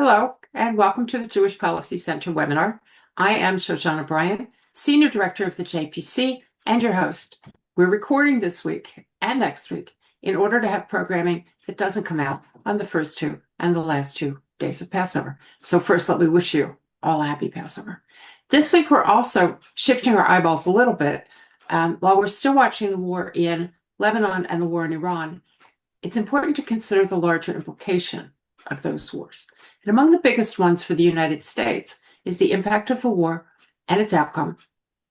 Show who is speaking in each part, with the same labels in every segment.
Speaker 1: Hello, and welcome to the Jewish Policy Center webinar. I am Shoshana Bryan, Senior Director of the JPC and your host. We're recording this week and next week in order to have programming that doesn't come out on the first two and the last 2 days of Passover. So first, let me wish you all a happy Passover. This week, we're also shifting our eyeballs a little bit. While we're still watching the war in Lebanon and the war in Iran, it's important to consider the larger implication of those wars. And among the biggest ones for the United States is the impact of the war and its outcome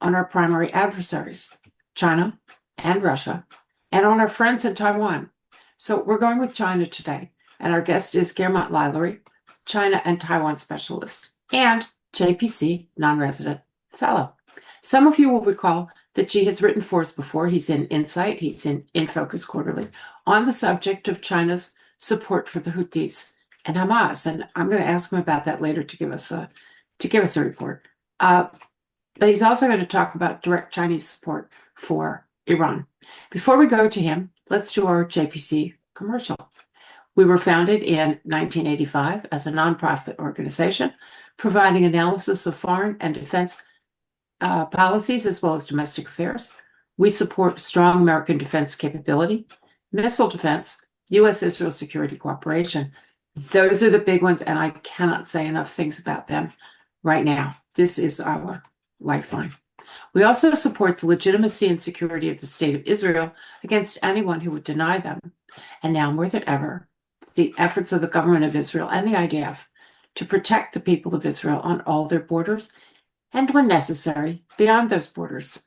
Speaker 1: on our primary adversaries, China and Russia, and on our friends in Taiwan. So we're going with China today, and our guest is Guermantes Lailari, China and Taiwan specialist, and JPC non-resident fellow. Some of you will recall that G has written for us before. He's in Insight, he's in Focus Quarterly, on the subject of China's support for the Houthis and Hamas, and I'm going to ask him about that later to give us a report. But he's also going to talk about direct Chinese support for Iran. Before we go to him, let's do our JPC commercial. We were founded in 1985 as a nonprofit organization, providing analysis of foreign and defense policies as well as domestic affairs. We support strong American defense capability, missile defense, U.S.-Israel security cooperation. Those are the big ones, and I cannot say enough things about them right now. This is our lifeline. We also support the legitimacy and security of the state of Israel against anyone who would deny them. And now more than ever, the efforts of the government of Israel and the IDF to protect the people of Israel on all their borders and, when necessary, beyond those borders.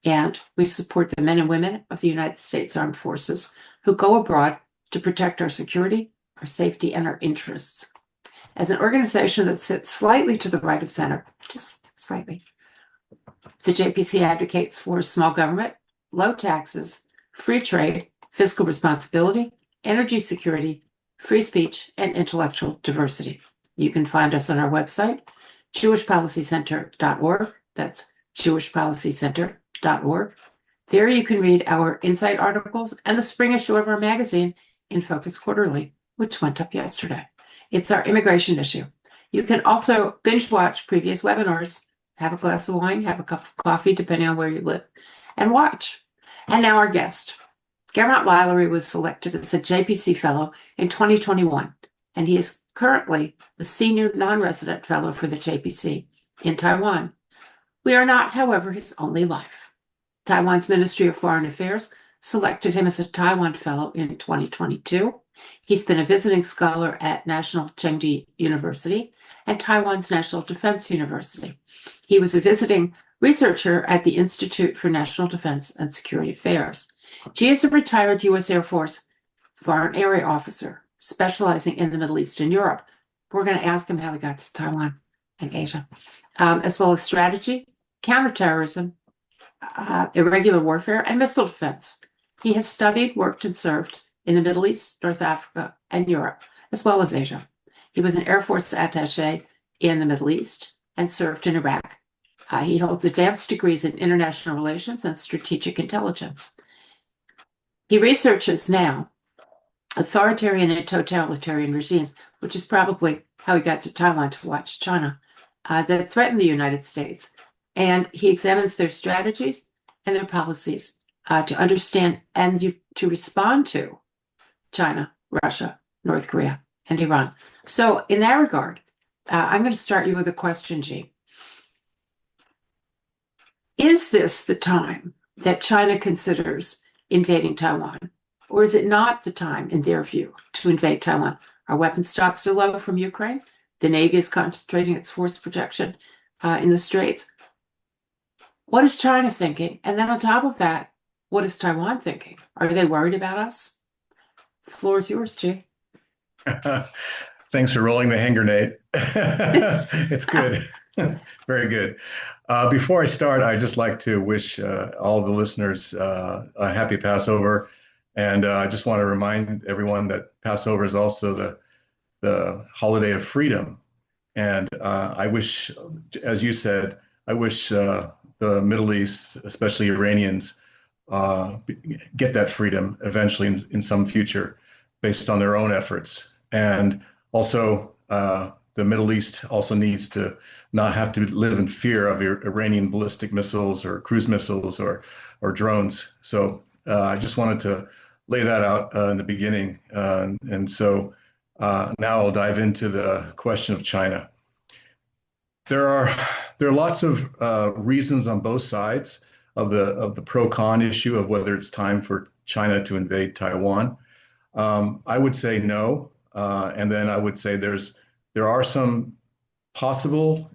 Speaker 1: And we support the men and women of the United States Armed Forces who go abroad to protect our security, our safety, and our interests. As an organization that sits slightly to the right of center, just slightly, the JPC advocates for small government, low taxes, free trade, fiscal responsibility, energy security, free speech, and intellectual diversity. You can find us on our website, jewishpolicycenter.org. That's jewishpolicycenter.org. There you can read our Insight articles and the spring issue of our magazine, In Focus Quarterly, which went up yesterday. It's our immigration issue. You can also binge watch previous webinars, have a glass of wine, have a cup of coffee, depending on where you live, and watch. And now our guest. Guermantes Lailari was selected as a JPC Fellow in 2021, and he is currently the Senior Non-Resident Fellow for the JPC in Taiwan. We are not, however, his only life. Taiwan's Ministry of Foreign Affairs selected him as a Taiwan Fellow in 2022. He's been a visiting scholar at National Chengchi University and Taiwan's National Defense University. He was a visiting researcher at the Institute for National Defense and Security Affairs. He is a retired U.S. Air Force Foreign Area Officer specializing in the Middle East and Europe. We're going to ask him how he got to Taiwan and Asia, as well as strategy, counterterrorism, irregular warfare, and missile defense. He has studied, worked, and served in the Middle East, North Africa, and Europe, as well as Asia. He was an Air Force attaché in the Middle East and served in Iraq. He holds advanced degrees in international relations and strategic intelligence. He researches now authoritarian and totalitarian regimes, which is probably how he got to Taiwan to watch China, that threaten the United States. And he examines their strategies and their policies to understand and to respond to China, Russia, North Korea, and Iran. So in that regard, I'm going to start you with a question, G. Is this the time that China considers invading Taiwan? Or is it not the time, in their view, to invade Taiwan? Our weapon stocks are low from Ukraine. The Navy is concentrating its force projection in the Straits. What is China thinking? And then on top of that, what is Taiwan thinking? Are they worried about us? The floor is yours, Jay.
Speaker 2: Thanks for rolling the hand grenade. It's good. Very good. Before I start, I'd just like to wish all the listeners a happy Passover. And I just want to remind everyone that Passover is also the holiday of freedom. And I wish, as you said, I wish the Middle East, especially Iranians, get that freedom eventually in some future based on their own efforts. And also the the Middle East also needs to not have to live in fear of Iranian ballistic missiles or cruise missiles or drones. So I just wanted to lay that out in the beginning. And so now I'll dive into the question of China. There are there are lots of reasons on both sides of the pro-con issue of whether it's time for China to invade Taiwan. I would say no, and then I would say there are some possible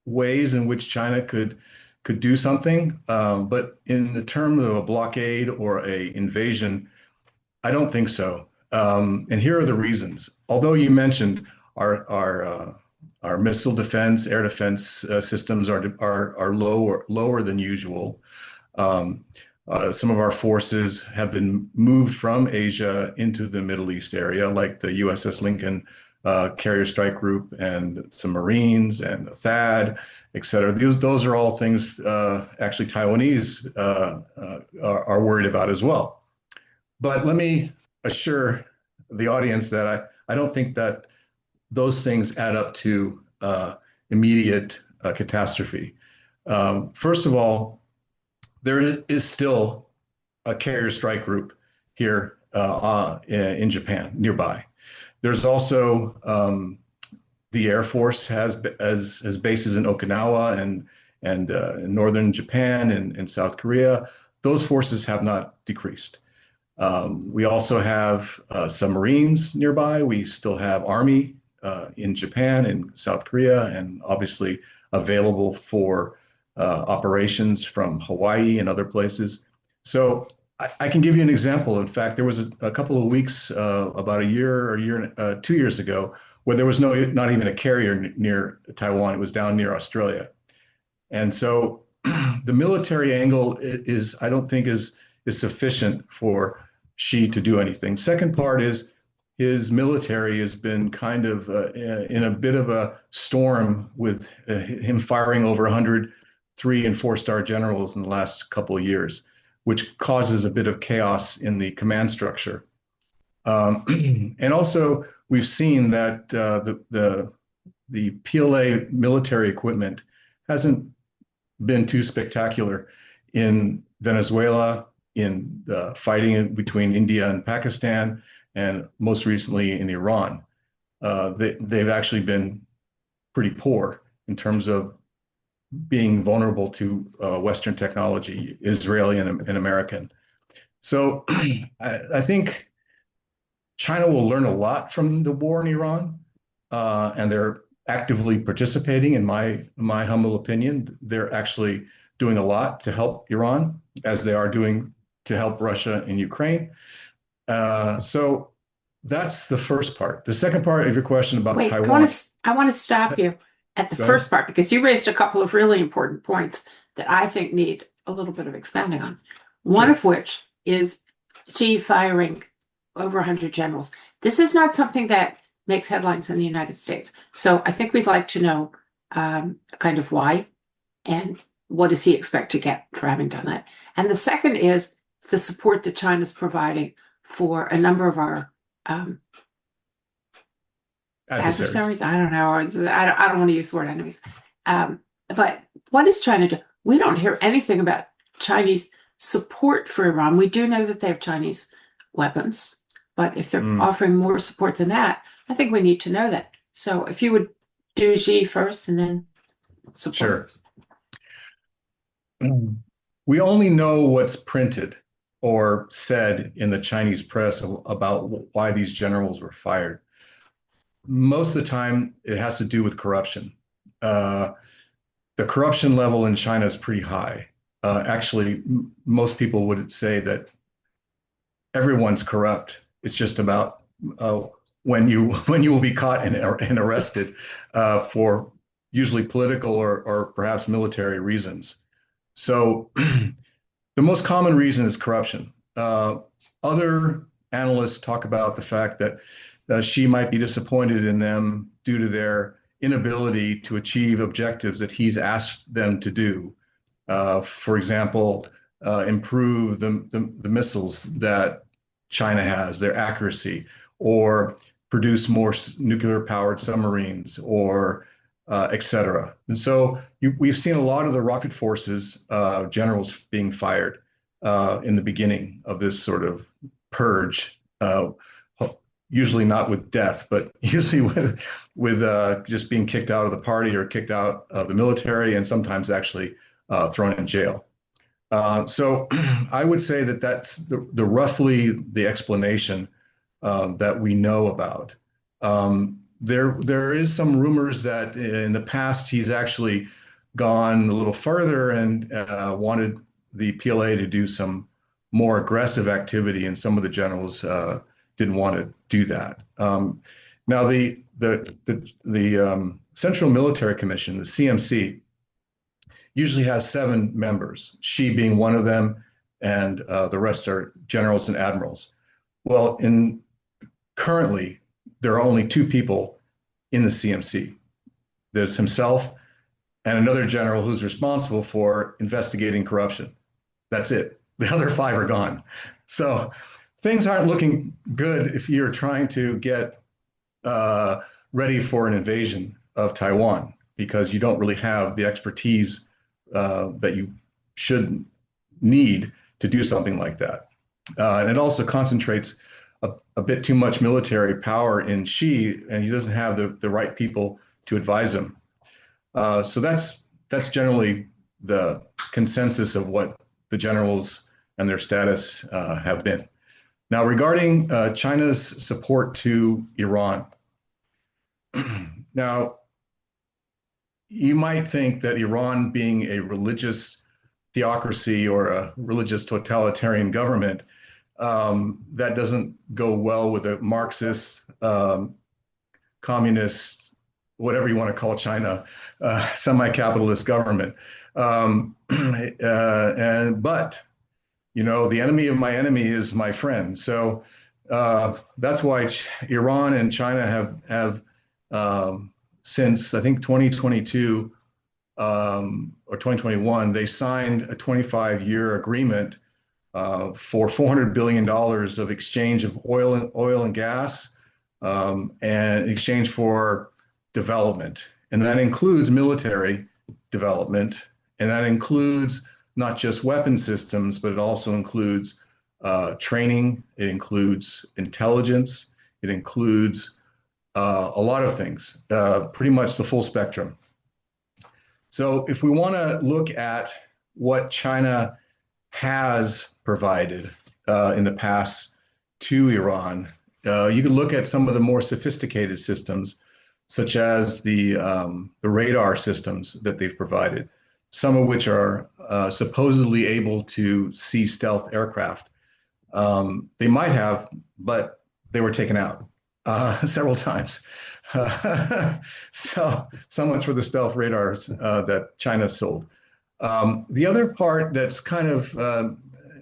Speaker 2: ways in which China could do something, but in the term of a blockade or a invasion, I don't think so. And here are the reasons. Although you mentioned our missile defense, air defense systems are lower than usual. Um, some of our forces have been moved from Asia into the Middle East area, like the USS Lincoln Carrier Strike Group and some Marines and the THAAD, et cetera. Those are all things actually Taiwanese are worried about as well. But let me assure the audience that I don't think that those things add up to immediate catastrophe. First of all, there is still a carrier strike group here in Japan nearby. There's also the Air Force has bases in Okinawa and in northern Japan and South Korea. Those forces have not decreased. We also have submarines nearby. We still have Army in Japan and South Korea, and obviously available for operations from Hawaii and other places. So I can give you an example. In fact, there was a couple of weeks, about a year or 2 years ago, where there was not even a carrier near Taiwan. It was down near Australia. And so the military angle I don't think is sufficient for Xi to do anything. Second part is his military has been kind of in a bit of a storm with him firing over 100 3- and 4-star generals in the last couple of years, which causes a bit of chaos in the command structure. And also, we've seen that the PLA military equipment hasn't been too spectacular in Venezuela, in the fighting between India and Pakistan, and most recently in Iran. They've actually been pretty poor in terms of being vulnerable to Western technology, Israeli and American. So I think China will learn a lot from the war in Iran, and they're actively participating. In my humble opinion, they're actually doing a lot to help Iran, as they are doing to help Russia in Ukraine. So that's the first part. The second part of your question about
Speaker 1: Wait,
Speaker 2: Taiwan.
Speaker 1: I want to stop you at the
Speaker 2: Go
Speaker 1: first
Speaker 2: ahead.
Speaker 1: part because you raised a couple of really important points that I think need a little bit of expounding on. One
Speaker 2: Sure.
Speaker 1: of which is Xi firing over 100 generals. This is not something that makes headlines in the United States. So I think we'd like to know kind of why and what does he expect to get for having done that. And the second is the support that China's providing for a number of our
Speaker 2: Adversaries.
Speaker 1: adversaries. I don't know. I don't want to use the word enemies. But what is China do? We don't hear anything about Chinese support for Iran. We do know that they have Chinese weapons, but if they're
Speaker 2: Mm,
Speaker 1: offering more support than that, I think we need to know that. So if you would do Xi first and then support.
Speaker 2: sure. We only know what's printed or said in the Chinese press about why these generals were fired. Most of the time, it has to do with corruption. Uh, the corruption level in China is pretty high. Actually, most people would say that everyone's corrupt. It's just about when you when you will be caught and arrested for usually political or perhaps military reasons. So the most common reason is corruption. Other analysts talk about the fact that she might be disappointed in them due to their inability to achieve objectives that he's asked them to do. For example, improve the missiles that China has, their accuracy, or produce more nuclear-powered submarines or et cetera. And so we've seen a lot of the rocket forces generals being fired in the beginning of this sort of purge, usually not with death, but usually with just being kicked out of the party or kicked out of the military, and sometimes actually thrown in jail. So I would say that that's the roughly the explanation that we know about. There is some rumors that in the past he's actually gone a little further and wanted the PLA to do some more aggressive activity, and some of the generals didn't want to do that. Now the Central Military Commission, the CMC, usually has 7 members, she being one of them, and the rest are generals and admirals. Well, currently, there are only 2 people in the CMC. There's himself and another general who's responsible for investigating corruption. That's it. The other 5 are gone. So things aren't looking good if you're trying to get ready for an invasion of Taiwan, because you don't really have the expertise that you should need to do something like that. And it also concentrates a bit too much military power in Xi, and he doesn't have the right people to advise him. So that's generally the consensus of what the generals and their status have been. Now, regarding China's support to Iran, now, you might think that Iran, being a religious theocracy or a religious totalitarian government, that doesn't go well with a Marxist, communist, whatever you want to call China, semi-capitalist government. But the enemy of my enemy is my friend. So that's why Iran and China have since I think 2022 or 2021, they signed a 25-year agreement for $400 billion of exchange of oil and gas, and in exchange for development. And that includes military development, and that includes not just weapon systems, but it also includes training, it includes intelligence, it includes a lot of things, pretty much the full spectrum. So if we want to look at what China has provided in the past to Iran, you can look at some of the more sophisticated systems, such as the radar systems that they've provided, some of which are supposedly able to see stealth aircraft. They might have, but they were taken out several times. So much for the stealth radars that China sold. The other part that's kind of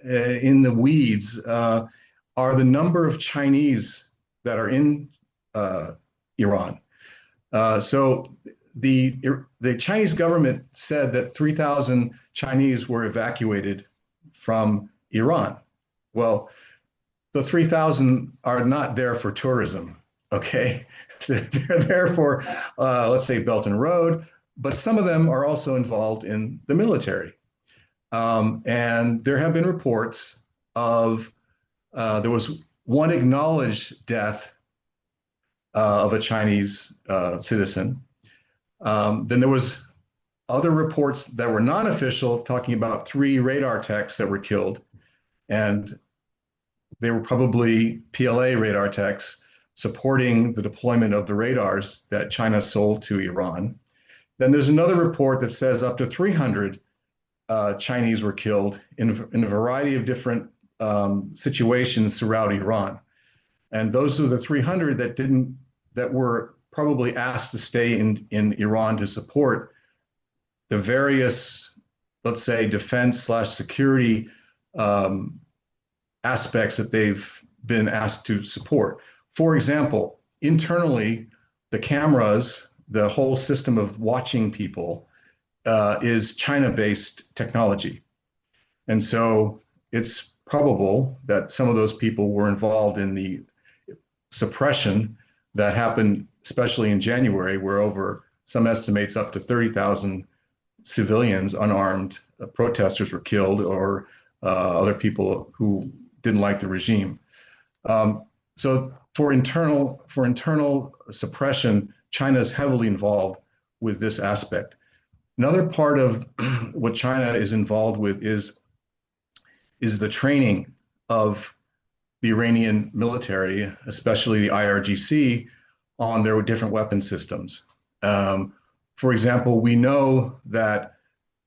Speaker 2: in the weeds are the number of Chinese that are in Iran. So the Chinese government said that 3,000 Chinese were evacuated from Iran. Well, the 3,000 are not there for tourism, okay? They're there for, let's say, Belt and Road, but some of them are also involved in the military. And there have been reports of, there was one acknowledged death of a Chinese citizen. Then there was other reports that were non-official talking about 3 radar techs that were killed. And they were probably PLA radar techs supporting the deployment of the radars that China sold to Iran. Then there's another report that says up to 300 Chinese were killed in a variety of different situations throughout Iran. And those are the 300 that were probably asked to stay in Iran to support the various, let's say, defense/security aspects that they've been asked to support. For example, internally, the cameras, the whole system of watching people is China-based technology. And so it's probable that some of those people were involved in the suppression that happened, especially in January, where over some estimates up to 30,000 civilians, unarmed protesters were killed, or other people who didn't like the regime. So for internal suppression, China is heavily involved with this aspect. Another part of what China is involved with is the training of the Iranian military, especially the IRGC, on their different weapon systems. For example, we know that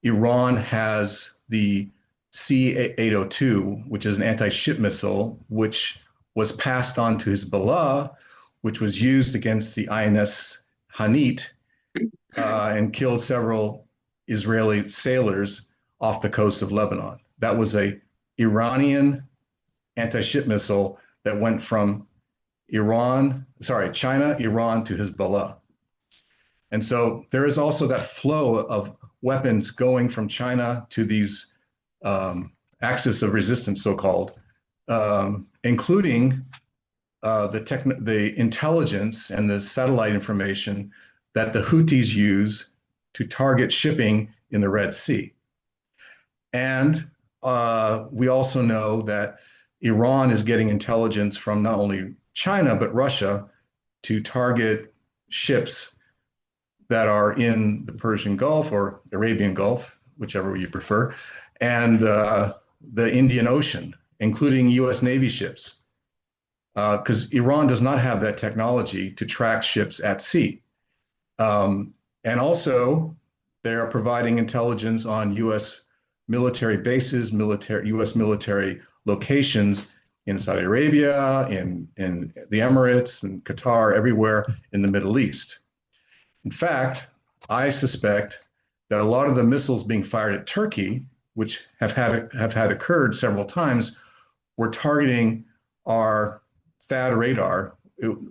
Speaker 2: Iran has the C-802, which is an anti-ship missile, which was passed on to Hezbollah, which was used against the INS Hanit and killed several Israeli sailors off the coast of Lebanon. That was a Iranian anti-ship missile that went from China, Iran to Hezbollah. And so there is also that flow of weapons going from China to these axis of resistance, so-called, including the intelligence and the satellite information that the Houthis use to target shipping in the Red Sea. And we also know that Iran is getting intelligence from not only China, but Russia to target ships that are in the Persian Gulf or Arabian Gulf, whichever you prefer, and the Indian Ocean, including US Navy ships, because Iran does not have that technology to track ships at sea. And also, they are providing intelligence on US military bases, US military locations in Saudi Arabia, in the Emirates, and Qatar, everywhere in the Middle East. In fact, I suspect that a lot of the missiles being fired at Turkey, which have had occurred several times, were targeting our THAAD radar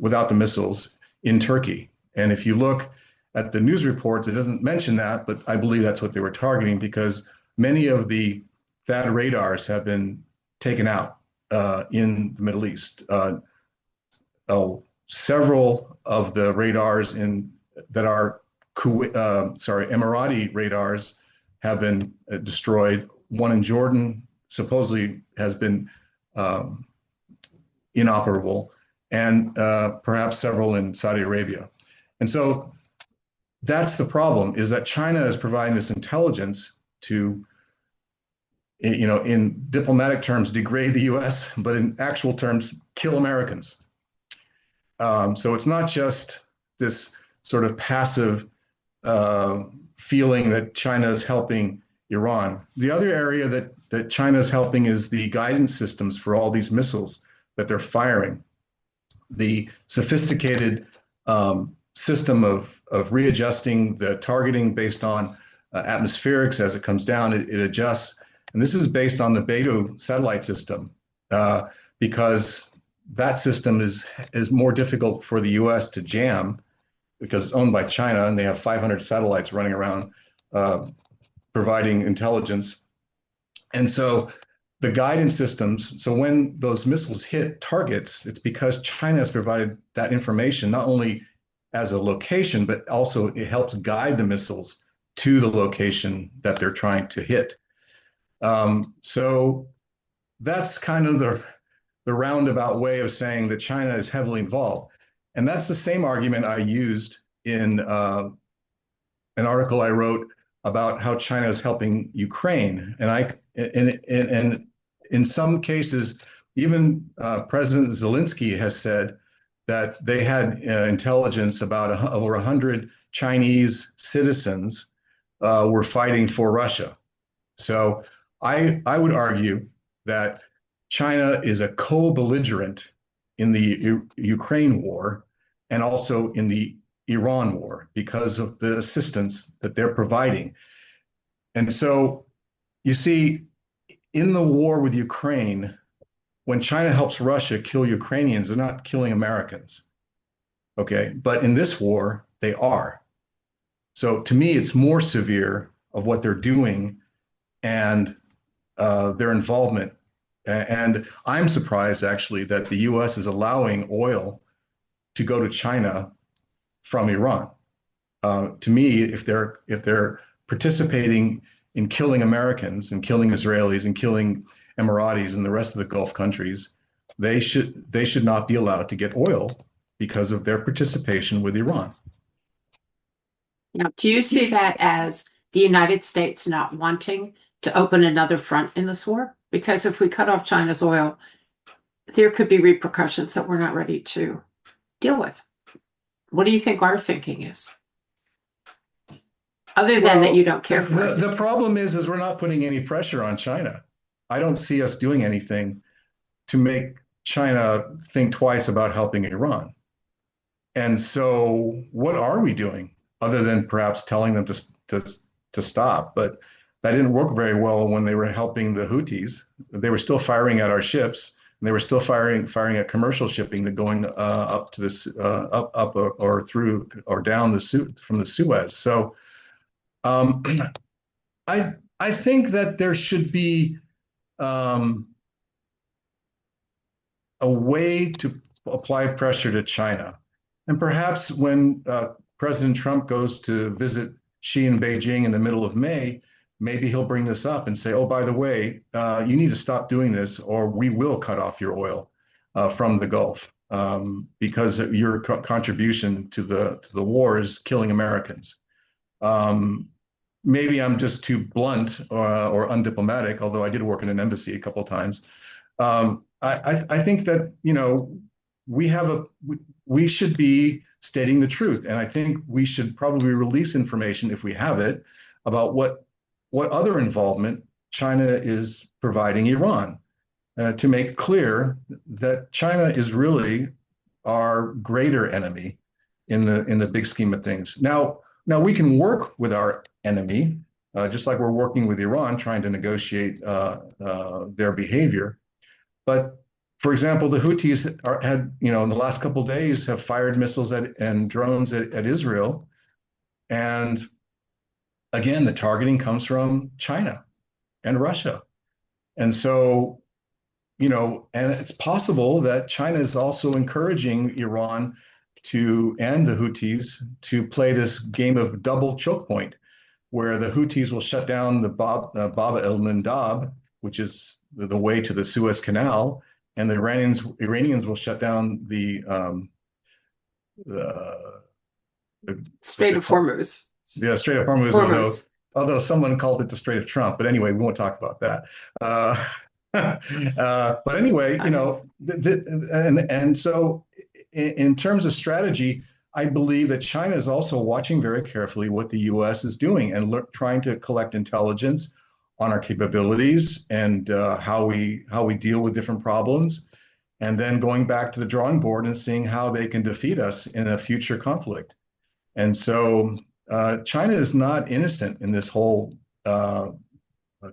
Speaker 2: without the missiles in Turkey. And if you look at the news reports, it doesn't mention that, but I believe that's what they were targeting, because many of the THAAD radars have been taken out in the Middle East. Several of the radars that are Emirati radars have been destroyed. One in Jordan supposedly has been inoperable, and perhaps several in Saudi Arabia. And so that's the problem, is that China is providing this intelligence to, in diplomatic terms, degrade the US, but in actual terms, kill Americans. So it's not just this sort of passive feeling that China is helping Iran. The other area that China is helping is the guidance systems for all these missiles that they're firing. The sophisticated system of readjusting the targeting based on atmospherics as it comes down, it adjusts. And this is based on the Beidou satellite system, because that system is more difficult for the US to jam, because it's owned by China and they have 500 satellites running around providing intelligence. And so the guidance systems, so when those missiles hit targets, it's because China has provided that information, not only as a location, but also it helps guide the missiles to the location that they're trying to hit. So that's kind of the roundabout way of saying that China is heavily involved. And that's the same argument I used in an article I wrote about how China is helping Ukraine. And in some cases, even President Zelensky has said that they had intelligence about over 100 Chinese citizens were fighting for Russia. So I would argue that China is a co-belligerent in the Ukraine war and also in the Iran war because of the assistance that they're providing. And so you see, in the war with Ukraine, when China helps Russia kill Ukrainians, they're not killing Americans. Okay, but in this war, they are. So to me, it's more severe of what they're doing and their involvement. And I'm surprised, actually, that the US is allowing oil to go to China from Iran. To me, if they're participating in killing Americans and killing Israelis and killing Emiratis and the rest of the Gulf countries, they should not be allowed to get oil because of their participation with Iran.
Speaker 1: Now, do you see that as the United States not wanting to open another front in this war? Because if we cut off China's oil, there could be repercussions that we're not ready to deal with. What do you think our thinking is? Other than that you don't care for it.
Speaker 2: The problem is we're not putting any pressure on China. I don't see us doing anything to make China think twice about helping Iran. And so what are we doing other than perhaps telling them to stop? But that didn't work very well when they were helping the Houthis. They were still firing at our ships, and they were still firing at commercial shipping that going up to this up or through or down from the Suez. So um, I think that there should be um, a way to apply pressure to China. And perhaps when President Trump goes to visit Xi in Beijing in the middle of May, maybe he'll bring this up and say, oh, by the way, you need to stop doing this, or we will cut off your oil from the Gulf because your contribution to the war is killing Americans. Maybe I'm just too blunt or undiplomatic, although I did work in an embassy a couple of times. I think that, we should be stating the truth. And I think we should probably release information if we have it about what other involvement China is providing Iran to make clear that China is really our greater enemy in the big scheme of things. Now we can work with our enemy, just like we're working with Iran, trying to negotiate their behavior. But for example, the Houthis had, in the last couple of days, have fired missiles and drones at Israel. And again, the targeting comes from China and Russia. And so, and it's possible that China is also encouraging Iran and the Houthis to play this game of double choke point, where the Houthis will shut down the Bab el-Mandab, which is the way to the Suez Canal, and the Iranians will shut down the
Speaker 1: Strait of Hormuz.
Speaker 2: Yeah, Strait of Hormuz. Although someone called it the Strait of Trump, but anyway, we won't talk about that. But anyway, and so in terms of strategy, I believe that China is also watching very carefully what the U.S. is doing and trying to collect intelligence on our capabilities and how we deal with different problems, and then going back to the drawing board and seeing how they can defeat us in a future conflict. And so China is not innocent in this whole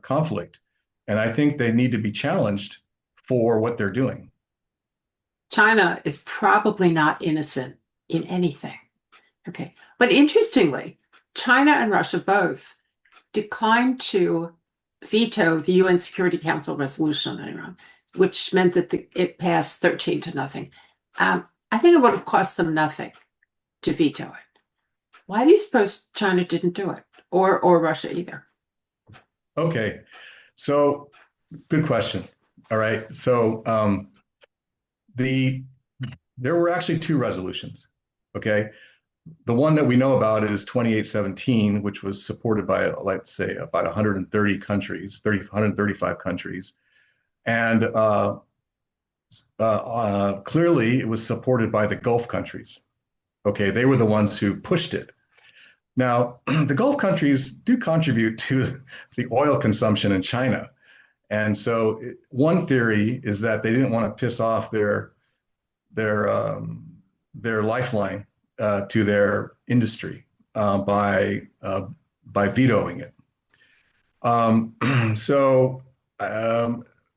Speaker 2: conflict, and I think they need to be challenged for what they're doing.
Speaker 1: China is probably not innocent in anything. Okay. But interestingly, China and Russia both declined to veto the UN Security Council resolution on Iran, which meant that it passed 13-0. I think it would have cost them nothing to veto it. Why do you suppose China didn't do it, or Russia either?
Speaker 2: Okay, so good question. All right, so there were actually two resolutions. Okay, the one that we know about is 2817, which was supported by, let's say, about 130 countries, 135 countries. And clearly it was supported by the Gulf countries. Okay, they were the ones who pushed it. Now, the Gulf countries do contribute to the oil consumption in China. And so one theory is that they didn't want to piss off their lifeline to their industry by vetoing it.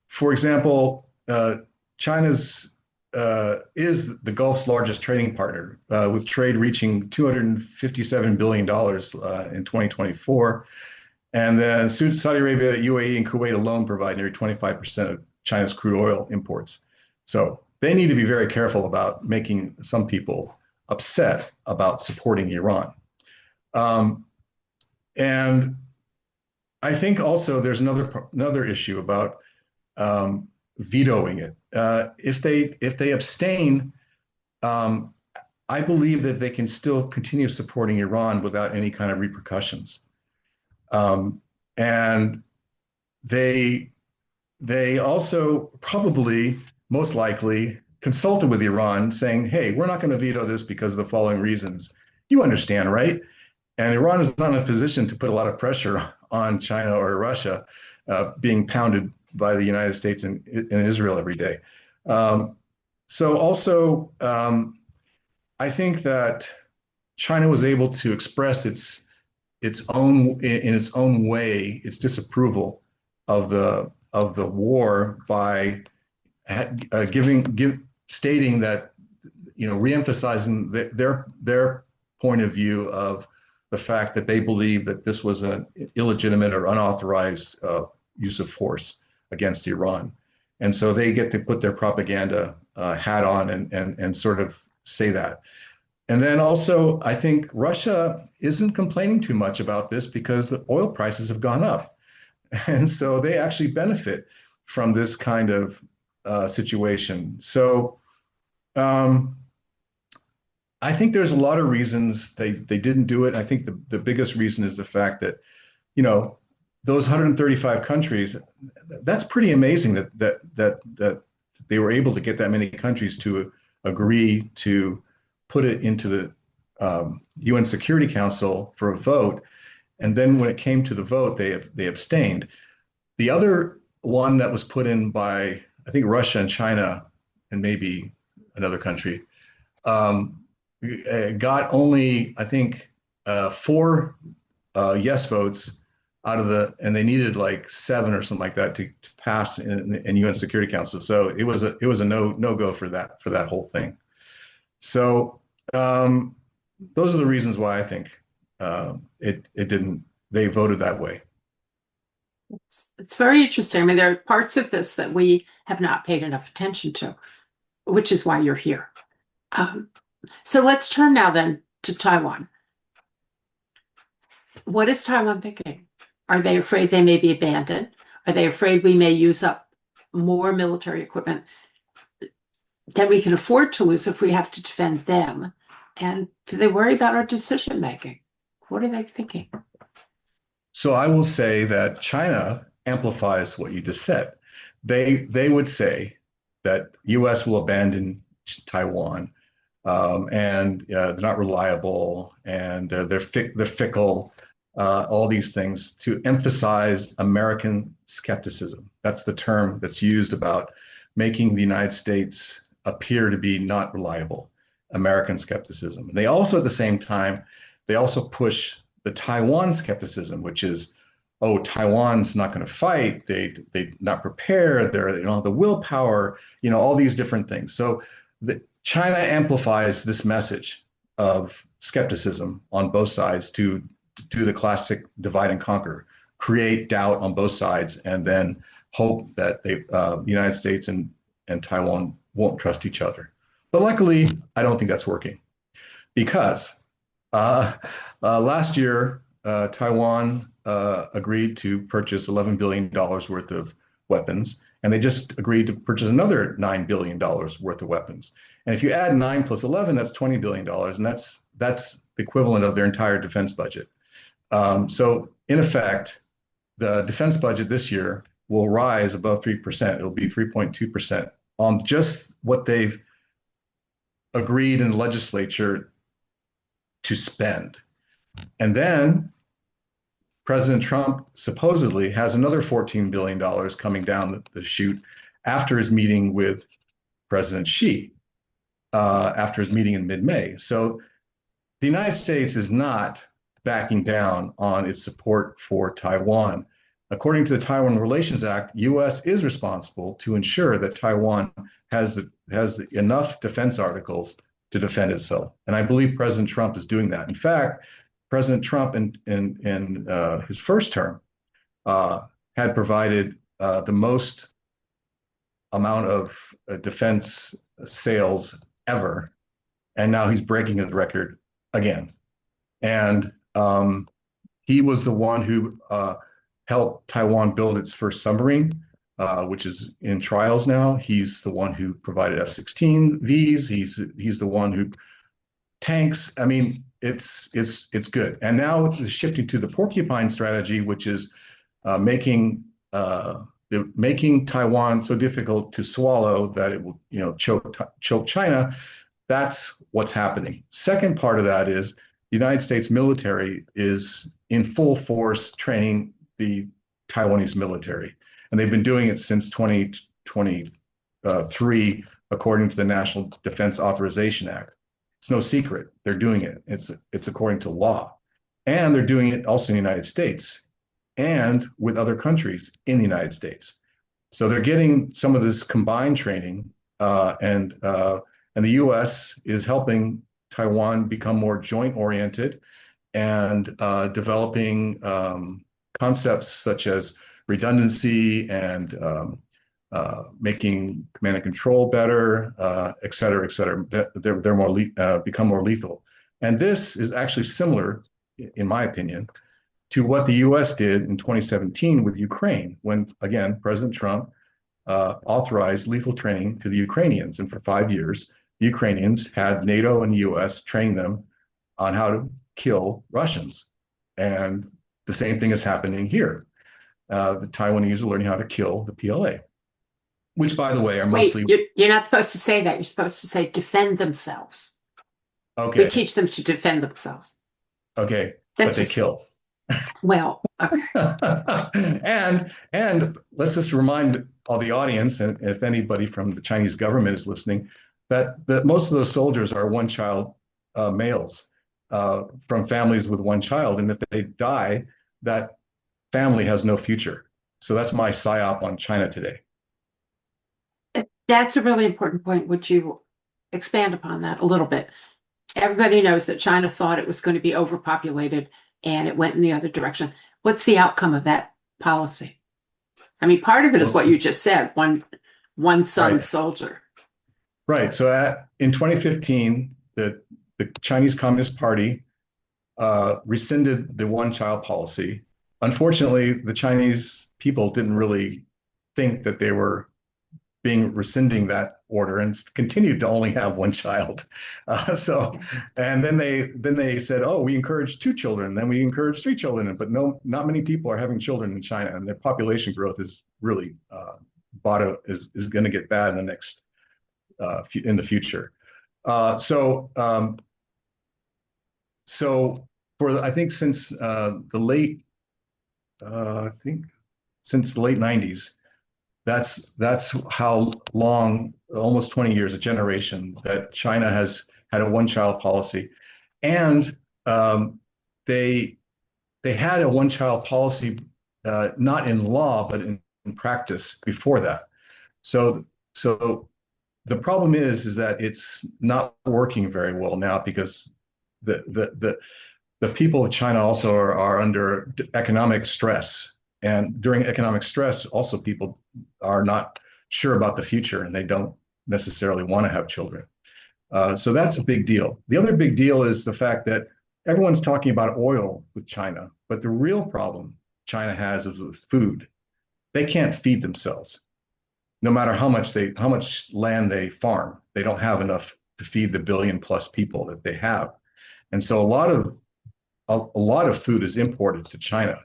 Speaker 2: For example, China's is the Gulf's largest trading partner, with trade reaching $257 billion in 2024. And then Saudi Arabia, UAE, and Kuwait alone provide nearly 25% of China's crude oil imports. So they need to be very careful about making some people upset about supporting Iran. Um, and I think also there's another issue about vetoing it. If they abstain, um, I believe that they can still continue supporting Iran without any kind of repercussions. Um, and they they also probably, most likely, consulted with Iran saying, hey, we're not going to veto this because of the following reasons. You understand, right? And Iran is not in a position to put a lot of pressure on China or Russia being pounded by the United States and Israel every day. Um, so also, I think that China was able to express its own in its own way its disapproval of the war by stating that, reemphasizing their point of view of the fact that they believe that this was an illegitimate or unauthorized use of force against Iran. And so they get to put their propaganda hat on and sort of say that. And then also, I think Russia isn't complaining too much about this because the oil prices have gone up. And so they actually benefit from this kind of situation. So um, I think there's a lot of reasons they didn't do it. I think the biggest reason is the fact that, you know, those 135 countries, that's pretty amazing that they were able to get that many countries to agree to put it into the UN Security Council for a vote. And then when it came to the vote, they abstained. The other one that was put in by, I think, Russia and China and maybe another country, um, got only, I think, four yes votes out of and they needed like seven or something like that to pass in UN Security Council. So it was a no go for that whole thing. So those are the reasons why I think it didn't. They voted that way.
Speaker 1: It's very interesting. I mean, there are parts of this that we have not paid enough attention to, which is why you're here. Um, so let's turn now then to Taiwan. What is Taiwan thinking? Are they afraid they may be abandoned? Are they afraid we may use up more military equipment than we can afford to lose if we have to defend them? And do they worry about our decision making? What are they thinking?
Speaker 2: So I will say that China amplifies what you just said. They would say that U.S. will abandon Taiwan, and they're not reliable, and they're fickle, all these things to emphasize American skepticism. That's the term that's used about making the United States appear to be not reliable, American skepticism. And they also, at the same time, they also push the Taiwan skepticism, which is, oh, Taiwan's not going to fight. They not prepared. They don't have the willpower. All these different things. So China amplifies this message of skepticism on both sides to do the classic divide and conquer, create doubt on both sides, and then hope that the United States and Taiwan won't trust each other. But luckily, I don't think that's working because last year, Taiwan agreed to purchase $11 billion worth of weapons, and they just agreed to purchase another $9 billion worth of weapons. And if you add 9 plus 11, that's $20 billion, and that's the equivalent of their entire defense budget. So in effect, the defense budget this year will rise above 3%. It'll be 3.2% on just what they've agreed in the legislature to spend. And then President Trump supposedly has another $14 billion coming down the chute after his meeting with President Xi, after his meeting in mid-May. So the United States is not backing down on its support for Taiwan. According to the Taiwan Relations Act, U.S. is responsible to ensure that Taiwan has enough defense articles to defend itself. And I believe President Trump is doing that. In fact, President Trump in his first term had provided the most amount of defense sales ever, and now he's breaking his record again. And he was the one who helped Taiwan build its first submarine, which is in trials now. He's the one who provided F-16Vs. He's the one who tanks. I mean, it's good. And now shifting to the porcupine strategy, which is making making Taiwan so difficult to swallow that it will, choke China. That's what's happening. Second part of that is the United States military is in full force training the Taiwanese military, and they've been doing it since 2023, according to the National Defense Authorization Act. It's no secret they're doing it. It's according to law, and they're doing it also in the United States and with other countries in the United States. So they're getting some of this combined training, and the U.S. is helping Taiwan become more joint oriented and developing concepts such as redundancy and making command and control better, et cetera, et cetera. They're more become more lethal. And this is actually similar, in my opinion, to what the U.S. did in 2017 with Ukraine, when, again, President Trump authorized lethal training to the Ukrainians. And for 5 years, the Ukrainians had NATO and the U.S. train them on how to kill Russians. And the same thing is happening here. The Taiwanese are learning how to kill the PLA, which, by the way, are mostly...
Speaker 1: Wait, you're not supposed to say that. You're supposed to say defend themselves.
Speaker 2: Okay.
Speaker 1: We teach them to defend themselves.
Speaker 2: Okay,
Speaker 1: That's
Speaker 2: but they kill.
Speaker 1: Well, okay.
Speaker 2: and let's just remind all the audience, and if anybody from the Chinese government is listening, that most of those soldiers are one-child males from families with one child, and if they die, that family has no future. So that's my psyop on China today.
Speaker 1: That's a really important point. Would you expand upon that a little bit? Everybody knows that China thought it was going to be overpopulated, and it went in the other direction. What's the outcome of that policy? I mean, part of it is what you just said, one son
Speaker 2: Right.
Speaker 1: soldier.
Speaker 2: Right. So in 2015, the Chinese Communist Party rescinded the one-child policy. Unfortunately, the Chinese people didn't really think that they were rescinding that order and continued to only have one child. And then they said, oh, we encourage 2 children, then we encourage 3 children, but not many people are having children in China, and their population growth is really is going to get bad in the next in the future. So I think since the late 90s. That's how long, almost 20 years, a generation, that China has had a one-child policy. And they had a one-child policy, not in law, but in practice before that. So the problem is that it's not working very well now, because the people of China also are under economic stress. And during economic stress, also people are not sure about the future, and they don't necessarily want to have children. So that's a big deal. The other big deal is the fact that everyone's talking about oil with China, but the real problem China has is with food. They can't feed themselves. No matter how much land they farm, they don't have enough to feed the 1 billion plus people that they have. And so a lot of food is imported to China.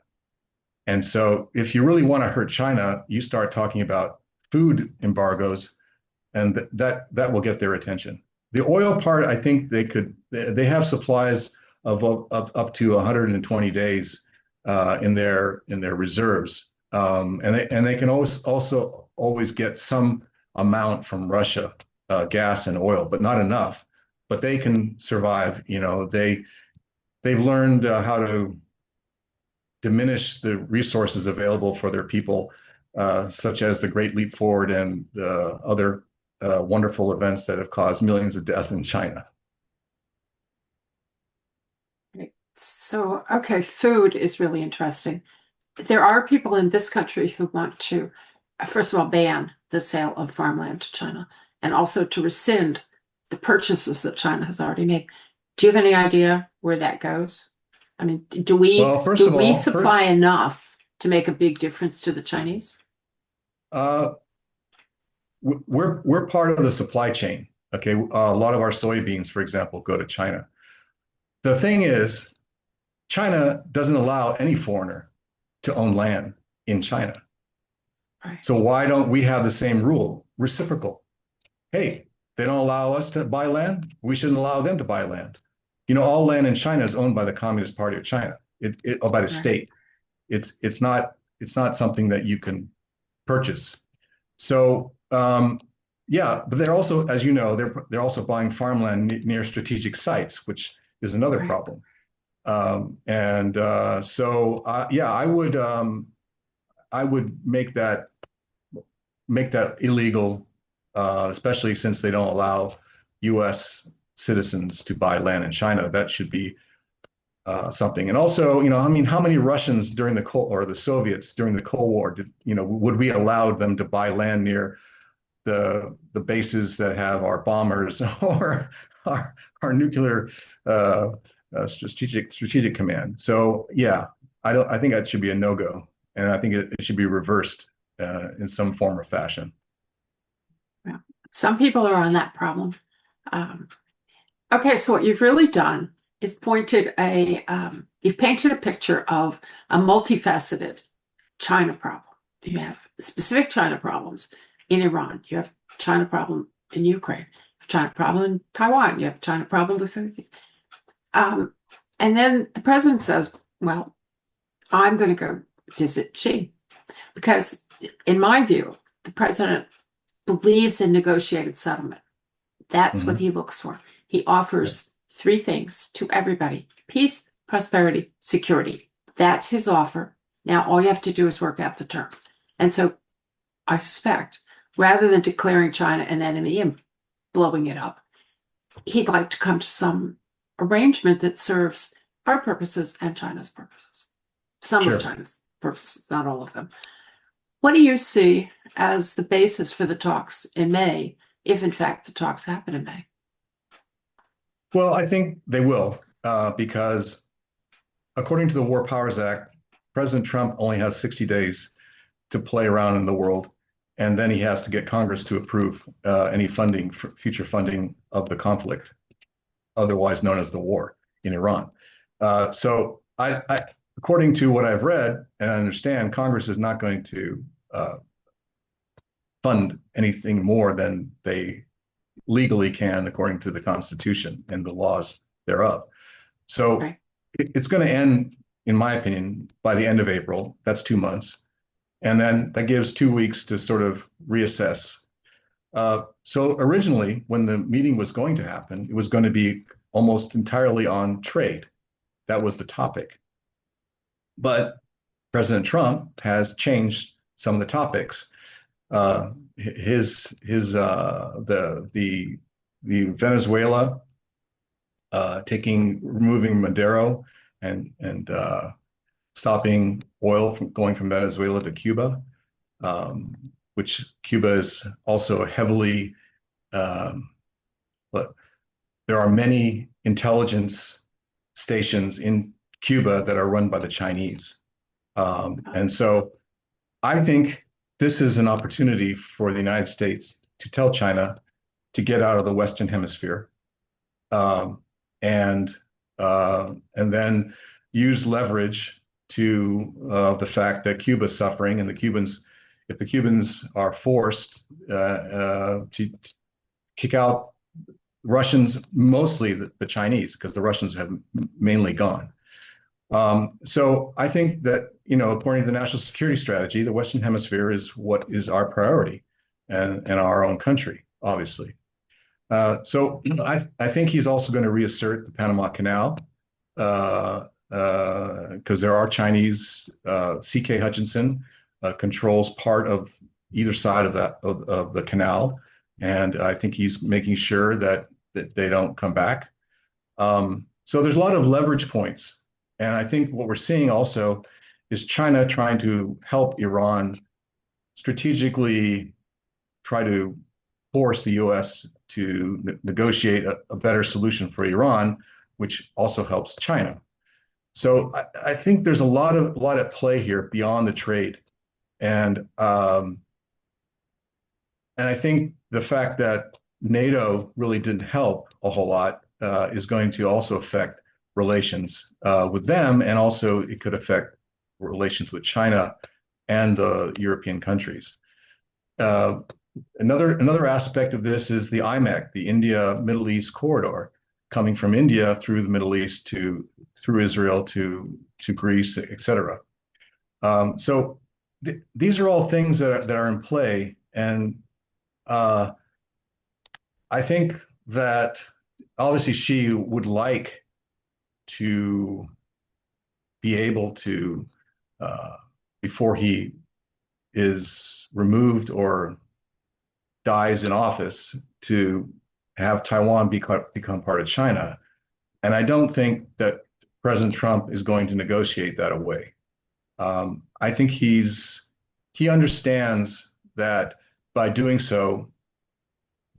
Speaker 2: And so if you really want to hurt China, you start talking about food embargoes, and that will get their attention. The oil part, I think they have supplies of up to 120 days in their reserves. And they can always get some amount from Russia, gas and oil, but not enough. But they can survive. They've learned how to diminish the resources available for their people, such as the Great Leap Forward and other wonderful events that have caused millions of deaths in China.
Speaker 1: So, okay, food is really interesting. There are people in this country who want to first of all, ban the sale of farmland to China and also to rescind the purchases that China has already made. Do you have any idea where that goes? I mean, do we
Speaker 2: Well, first
Speaker 1: do
Speaker 2: of
Speaker 1: we
Speaker 2: all,
Speaker 1: supply enough to make a big difference to the Chinese?
Speaker 2: uh, we're part of the supply chain. Okay, a lot of our soybeans, for example, go to China. The thing is, China doesn't allow any foreigner to own land in China.
Speaker 1: Right,
Speaker 2: So why don't we have the same rule, reciprocal? Hey, they don't allow us to buy land. We shouldn't allow them to buy land. You know, all land in China is owned by the Communist Party of China, or by the
Speaker 1: right,
Speaker 2: state. It's not something that you can purchase. So yeah, but they're also, as you know, they're also buying farmland near strategic sites, which is another
Speaker 1: right.
Speaker 2: problem. And so yeah, I would make that illegal, especially since they don't allow U.S. citizens to buy land in China. That should be something. And also, I mean, how many Russians during the Cold or the Soviets during the Cold War would we allow them to buy land near the bases that have our bombers or our nuclear strategic command? So yeah, I think that should be a no-go, and I think it should be reversed in some form or fashion.
Speaker 1: Yeah. Some people are on that problem. Um, okay, so what you've really done is you've painted a picture of a multifaceted China problem. You have specific China problems in Iran. You have China problem in Ukraine. You have China problem in Taiwan. You have China problem with Houthis. Um, and then the president says, well, I'm going to go visit Xi. Because in my view, the president believes in negotiated settlement. That's what
Speaker 2: Mhm.
Speaker 1: he looks for. He
Speaker 2: Yeah,
Speaker 1: offers three things to everybody: peace, prosperity, security. That's his offer. Now, all you have to do is work out the terms. And so I suspect, rather than declaring China an enemy and blowing it up, he'd like to come to some arrangement that serves our purposes and China's purposes. Some of
Speaker 2: sure.
Speaker 1: China's purposes, not all of them. What do you see as the basis for the talks in May, if in fact the talks happen in May?
Speaker 2: Well, I think they will, because according to the War Powers Act, President Trump only has 60 days to play around in the world, and then he has to get Congress to approve any funding, for future funding of the conflict, otherwise known as the war in Iran. So, according to what I've read and I understand, Congress is not going to fund anything more than they legally can, according to the Constitution and the laws thereof. So
Speaker 1: Right.
Speaker 2: it's going to end, in my opinion, by the end of April. That's 2 months. And then that gives 2 weeks to sort of reassess. So originally, when the meeting was going to happen, it was going to be almost entirely on trade. That was the topic. But President Trump has changed some of the topics. The Venezuela removing Maduro and stopping oil from going from Venezuela to Cuba, which Cuba is also heavily. Um, but there are many intelligence stations in Cuba that are run by the Chinese, and so I think this is an opportunity for the United States to tell China to get out of the Western Hemisphere, um, and and then use leverage to the fact that Cuba is suffering, and if the Cubans are forced to kick out Russians, mostly the Chinese, because the Russians have mainly gone. So I think that, according to the national security strategy, the Western Hemisphere is what is our priority, and our own country, obviously. So I think he's also going to reassert the Panama Canal, because there are Chinese. C.K. Hutchinson controls part of either side of the canal, and I think he's making sure that they don't come back. So there's a lot of leverage points, and I think what we're seeing also is China trying to help Iran strategically try to force the U.S. to negotiate a better solution for Iran, which also helps China. So I think there's a lot at play here beyond the trade, and and I think the fact that NATO really didn't help a whole lot is going to also affect relations with them, and also it could affect relations with China and the European countries. Uh, another aspect of this is the IMEC, the India Middle East corridor, coming from India through the Middle East to through Israel to Greece, etc. So these are all things that are in play, and uh, I think that obviously she would like to be able to, uh, before he is removed or dies in office, to have Taiwan become part of China. And I don't think that President Trump is going to negotiate that away. I think he understands that by doing so,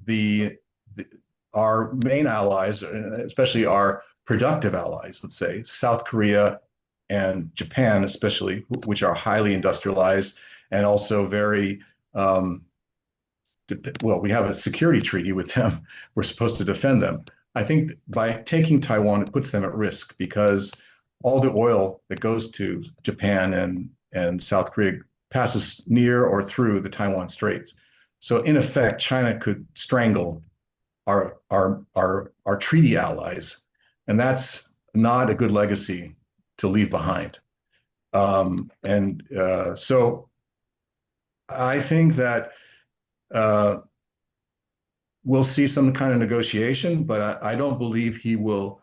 Speaker 2: the, the our main allies, especially our productive allies, let's say South Korea and Japan, especially, which are highly industrialized and also very well, we have a security treaty with them. We're supposed to defend them. I think by taking Taiwan, it puts them at risk because all the oil that goes to Japan and South Korea passes near or through the Taiwan Straits. So in effect, China could strangle our treaty allies, and that's not a good legacy to leave behind. And so I think that uh, we'll see some kind of negotiation, but I don't believe he will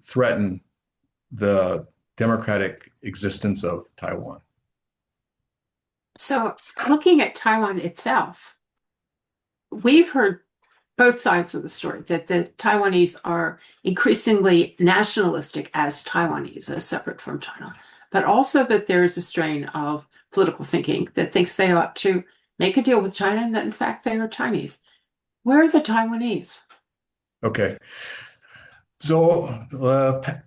Speaker 2: threaten the democratic existence of Taiwan.
Speaker 1: So, looking at Taiwan itself, we've heard both sides of the story that the Taiwanese are increasingly nationalistic as Taiwanese, as separate from China, but also that there is a strain of political thinking that thinks they ought to make a deal with China and that, in fact, they are Chinese. Where are the Taiwanese?
Speaker 2: Okay. So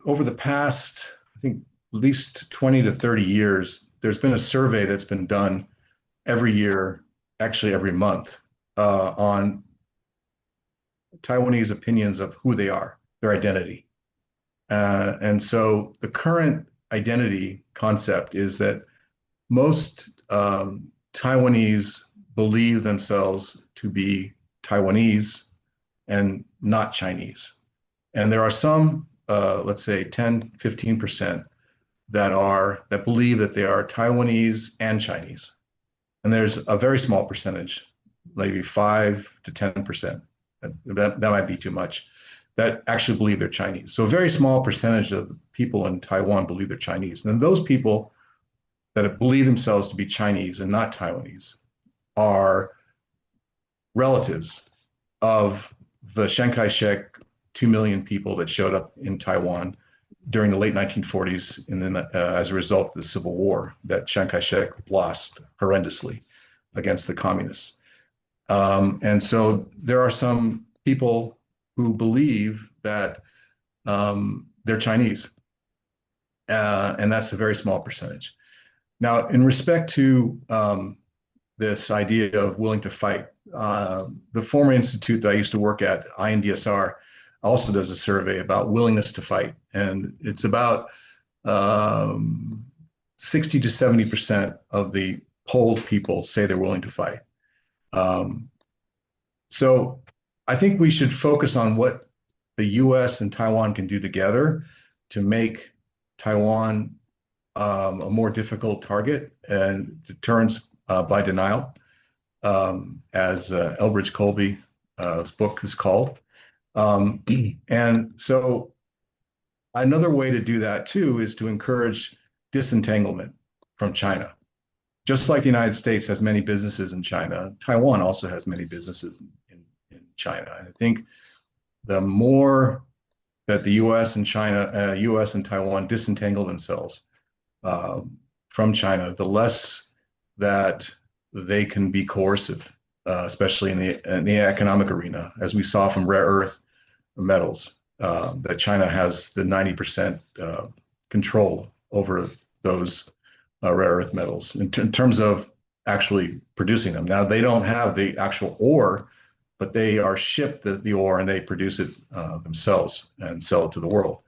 Speaker 2: over the past, I think, at least 20 to 30 years, there's been a survey that's been done every year, actually every month, on Taiwanese opinions of who they are, their identity. And so the current identity concept is that most Taiwanese believe themselves to be Taiwanese and not Chinese. And there are some, let's say 10, 15% that believe that they are Taiwanese and Chinese. And there's a very small percentage, maybe 5 to 10%. That might be too much, that actually believe they're Chinese. So a very small percentage of the people in Taiwan believe they're Chinese. And those people that believe themselves to be Chinese and not Taiwanese are relatives of the Chiang Kai-shek 2 million people that showed up in Taiwan during the late 1940s, and then as a result of the Civil War that Chiang Kai-shek lost horrendously against the communists. And so there are some people who believe that they're Chinese, and that's a very small percentage. Now, in respect to this idea of willing to fight, the former institute that I used to work at, INDSR, also does a survey about willingness to fight, and it's about 60 to 70% of the polled people say they're willing to fight. So I think we should focus on what the U.S. and Taiwan can do together to make Taiwan a more difficult target and deterrence by denial, as Elbridge Colby's book is called. And so another way to do that too is to encourage disentanglement from China. Just like the United States has many businesses in China, Taiwan also has many businesses in China. And I think the more that the U.S. and China, U.S. and Taiwan disentangle themselves from China, the less that they can be coercive, especially in the economic arena, as we saw from rare earth metals, that China has the 90% control over those rare earth metals in terms of actually producing them. Now, they don't have the actual ore, but they are shipped the ore and they produce it themselves and sell it to the world.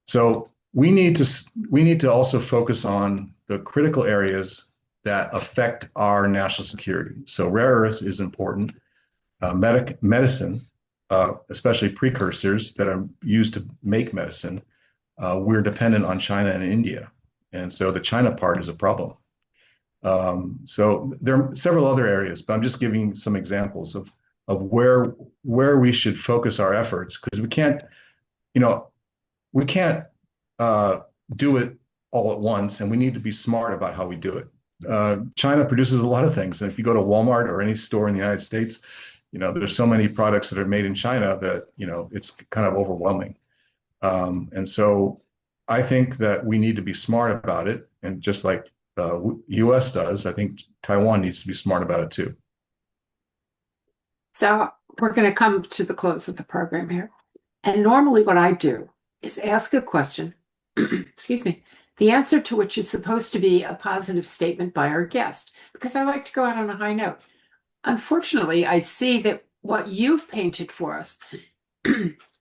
Speaker 2: So we need to also focus on the critical areas that affect our national security. So rare earths is important. Medicine, especially precursors that are used to make medicine, we're dependent on China and India. And so the China part is a problem. So there are several other areas, but I'm just giving some examples of where we should focus our efforts, because you know, we can't do it all at once, and we need to be smart about how we do it. China produces a lot of things, and if you go to Walmart or any store in the United States, there's so many products that are made in China that it's kind of overwhelming. And so I think that we need to be smart about it, and just like U.S. does, I think Taiwan needs to be smart about it too.
Speaker 1: So we're going to come to the close of the program here. And normally what I do is ask a question, excuse me, the answer to which is supposed to be a positive statement by our guest, because I like to go out on a high note. Unfortunately, I see that what you've painted for us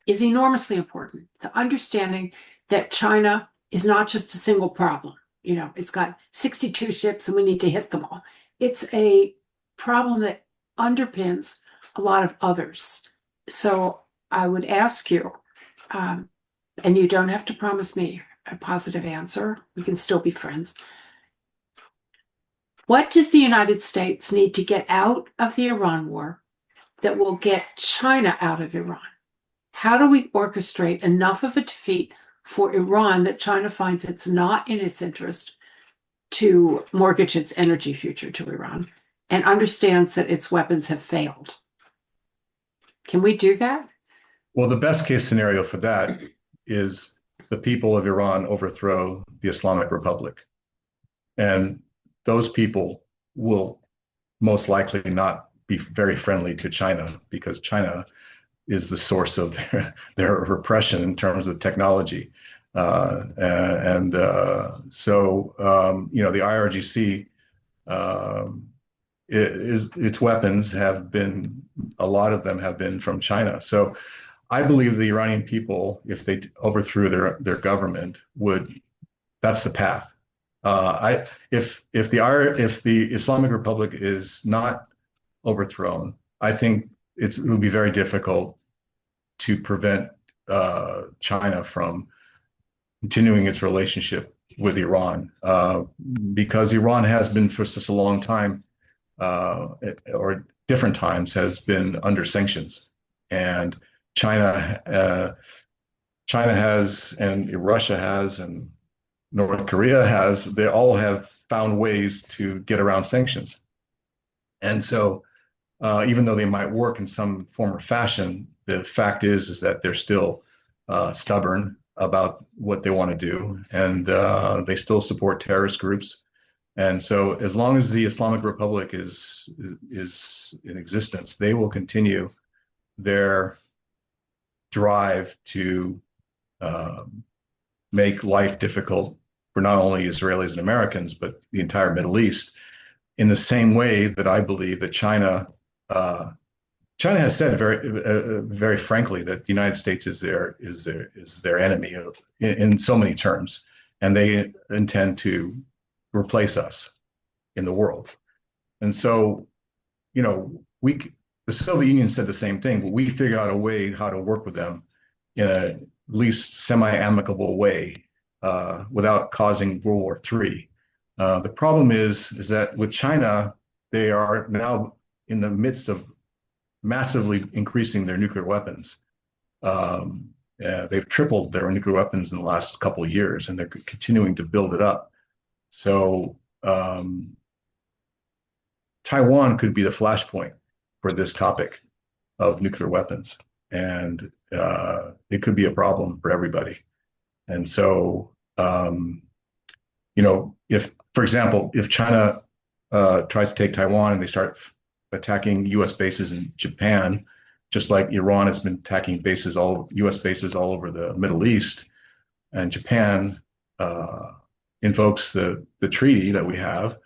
Speaker 1: is enormously important. The understanding that China is not just a single problem. It's got 62 ships and we need to hit them all. It's a problem that underpins a lot of others. So I would ask you, and you don't have to promise me a positive answer. We can still be friends. What does the United States need to get out of the Iran war that will get China out of Iran? How do we orchestrate enough of a defeat for Iran that China finds it's not in its interest to mortgage its energy future to Iran and understands that its weapons have failed? Can we do that?
Speaker 2: Well, the best case scenario for that is the people of Iran overthrow the Islamic Republic. And those people will most likely not be very friendly to China, because China is the source of their repression in terms of technology. So the IRGC, its weapons have been, a lot of them have been from China. So I believe the Iranian people, if they overthrew their government, that's the path. If the Islamic Republic is not overthrown, I think it will be very difficult to prevent China from continuing its relationship with Iran, because Iran has been for such a long time, or different times, has been under sanctions, and China has, and Russia has, and North Korea has. They all have found ways to get around sanctions, and so even though they might work in some form or fashion, the fact is that they're still stubborn about what they want to do, and they still support terrorist groups. And so, as long as the Islamic Republic is in existence, they will continue their drive to make life difficult for not only Israelis and Americans, but the entire Middle East, in the same way that I believe that China has said very frankly that the United States is their enemy in so many terms, and they intend to replace us in the world. And so, the Soviet Union said the same thing, but we figured out a way how to work with them in a at least semi-amicable way, without causing World War III. The problem is that with China, they are now in the midst of massively increasing their nuclear weapons. They've tripled their nuclear weapons in the last couple of years, and they're continuing to build it up. So Taiwan could be the flashpoint for this topic of nuclear weapons, and it could be a problem for everybody. And so, if, for example, if China tries to take Taiwan and they start attacking U.S. bases in Japan, just like Iran has been attacking U.S. bases all over the Middle East, and Japan invokes the treaty that we have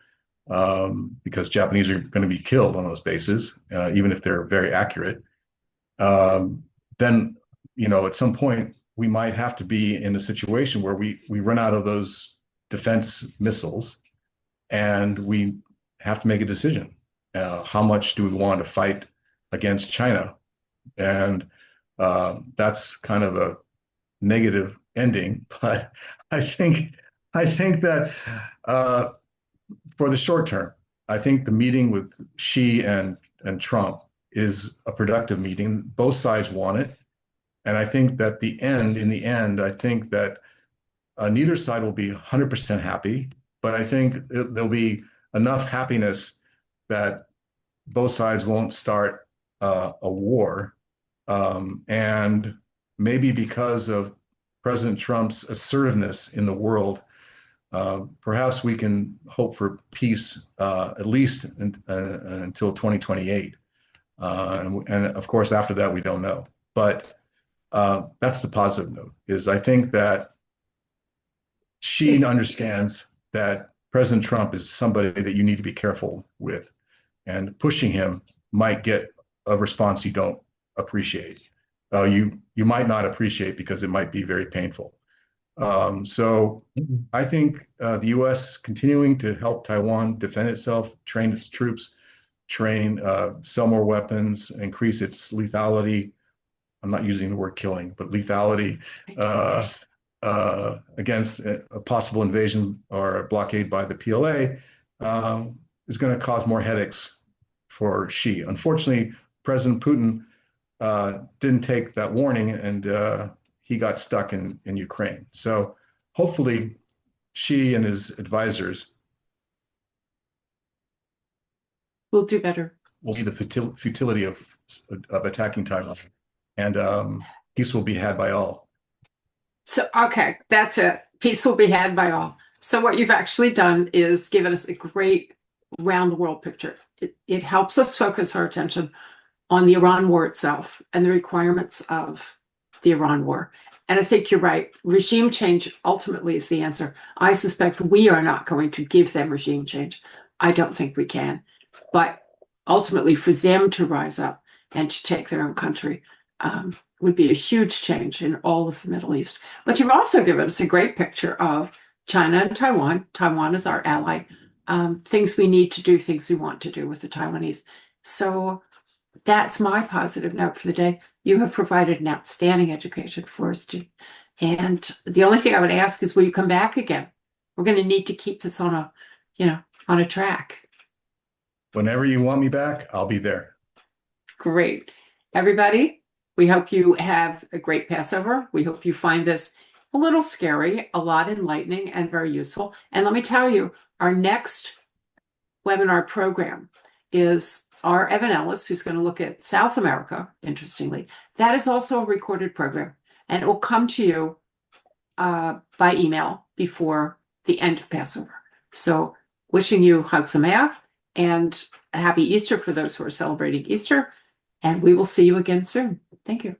Speaker 2: because Japanese are going to be killed on those bases, even if they're very accurate. Then, at some point, we might have to be in a situation where we run out of those defense missiles and we have to make a decision. How much do we want to fight against China? And that's kind of a negative ending, but I think that for the short term, I think the meeting with Xi and Trump is a productive meeting. Both sides want it, and I think that in the end, I think that neither side will be 100% happy, but I think there'll be enough happiness that both sides won't start a war, and maybe because of President Trump's assertiveness in the world, perhaps we can hope for peace at least until 2028. And of course, after that, we don't know. But that's the positive note, is I think that she understands that President Trump is somebody that you need to be careful with, and pushing him might get a response you don't appreciate. You might not appreciate because it might be very painful. So I think the U.S. continuing to help Taiwan defend itself, train its troops, sell more weapons, increase its lethality. I'm not using the word killing, but lethality against a possible invasion or a blockade by the PLA is going to cause more headaches for Xi. Unfortunately, President Putin didn't take that warning, and he got stuck in Ukraine. So hopefully Xi and his advisors
Speaker 1: We'll do better.
Speaker 2: will see the futility of attacking Taiwan, and peace will be had by all.
Speaker 1: So, okay, that's it. Peace will be had by all. So what you've actually done is given us a great round the world picture. It helps us focus our attention on the Iran war itself and the requirements of the Iran war. And I think you're right. Regime change ultimately is the answer. I suspect we are not going to give them regime change. I don't think we can. But ultimately, for them to rise up and to take their own country would be a huge change in all of the Middle East. But you've also given us a great picture of China and Taiwan. Taiwan is our ally. Things we need to do, things we want to do with the Taiwanese. So that's my positive note for the day. You have provided an outstanding education for us, Jean. And the only thing I would ask is, will you come back again? We're going to need to keep this on a track.
Speaker 2: Whenever you want me back, I'll be there.
Speaker 1: Great. Everybody, we hope you have a great Passover. We hope you find this a little scary, a lot enlightening, and very useful. And let me tell you, our next webinar program is our Evan Ellis, who's going to look at South America, interestingly. That is also a recorded program, and it will come to you by email before the end of Passover. So wishing you Chag Sameach and a happy Easter for those who are celebrating Easter, and we will see you again soon. Thank you.